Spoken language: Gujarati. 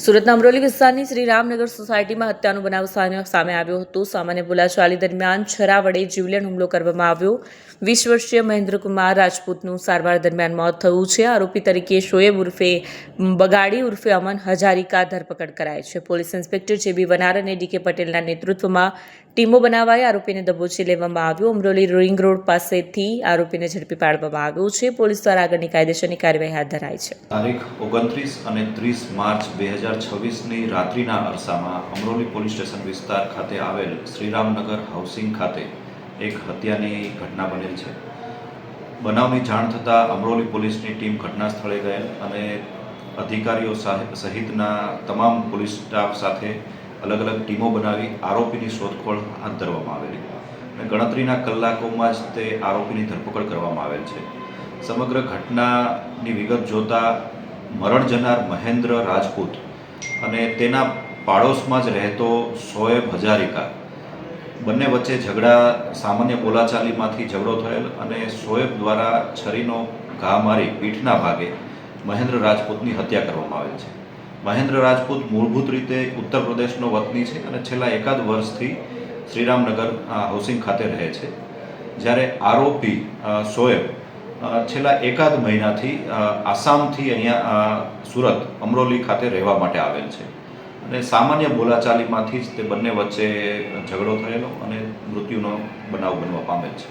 સુરતના અમરોલી વિસ્તારની શ્રી રામનગર સોસાયટીમાં હત્યાનો બનાવ સામે આવ્યો હતો. સામાન્ય બોલાચાલી દરમિયાન છરા વડે જીવલેણ હુમલો કરવામાં આવ્યો. 20 વર્ષીય મહેન્દ્રકુમાર રાજપૂતનું સારવાર દરમિયાન મોત થયું છે. આરોપી તરીકે શોએબ ઉર્ફે બગાડી ઉર્ફે અમન હજારિકા ધરપકડ કરાઈ છે. પોલીસ ઇન્સ્પેક્ટર જેબી વનાર અને ડીકે પટેલના નેતૃત્વમાં ટીમો બનાવાઈ આરોપીને દબોચી લેવામાં આવ્યો. અમરોલી રિંગ રોડ પાસેથી આરોપીને ઝડપી પાડવામાં આવ્યો છે. પોલીસ દ્વારા આગળની કાયદેસરની કાર્યવાહી હાથ ધરાઈ છે. તારીખ 29 અને 30 માર્ચ 2026ની રાત્રિના અરસામાં અમરોલી પોલીસ સ્ટેશન વિસ્તાર ખાતે આવેલ શ્રીરામનગર હાઉસિંગ ખાતે એક હત્યાની ઘટના બનેલ છે. બનાવની જાણ થતાં અમરોલી પોલીસની ટીમ ઘટના સ્થળે ગયેલ અને અધિકારીઓ સહિતના તમામ પોલીસ સ્ટાફ સાથે અલગ અલગ ટીમો બનાવી આરોપીની શોધખોળ હાથ ધરવામાં આવેલી અને ગણતરીના કલાકોમાં જ તે આરોપીની ધરપકડ કરવામાં આવેલ છે. સમગ્ર ઘટનાની વિગત જોતા મરણ જનાર મહેન્દ્ર રાજપૂત અને તેના પાડોશમાં જ રહેતો શોએબ હજારિકા બંને વચ્ચે સામાન્ય બોલાચાલીમાંથી ઝઘડો થયેલ અને શોએબ દ્વારા છરીનો ઘા મારી પીઠના ભાગે મહેન્દ્ર રાજપૂતની હત્યા કરવામાં આવેલ છે. મહેન્દ્ર રાજપૂત મૂળભૂત રીતે ઉત્તર પ્રદેશનો વતની છે અને છેલ્લા એકાદ વર્ષથી શ્રીરામનગર હાઉસિંગ ખાતે રહે છે. જ્યારે આરોપી શોએબ છેલ્લા એકાદ મહિનાથી આસામથી અહીંયા સુરત અમરોલી ખાતે રહેવા માટે આવેલ છે અને સામાન્ય બોલાચાલીમાંથી જ તે બંને વચ્ચે ઝઘડો થયેલો અને મૃત્યુનો બનાવ બનવા પામેલ છે.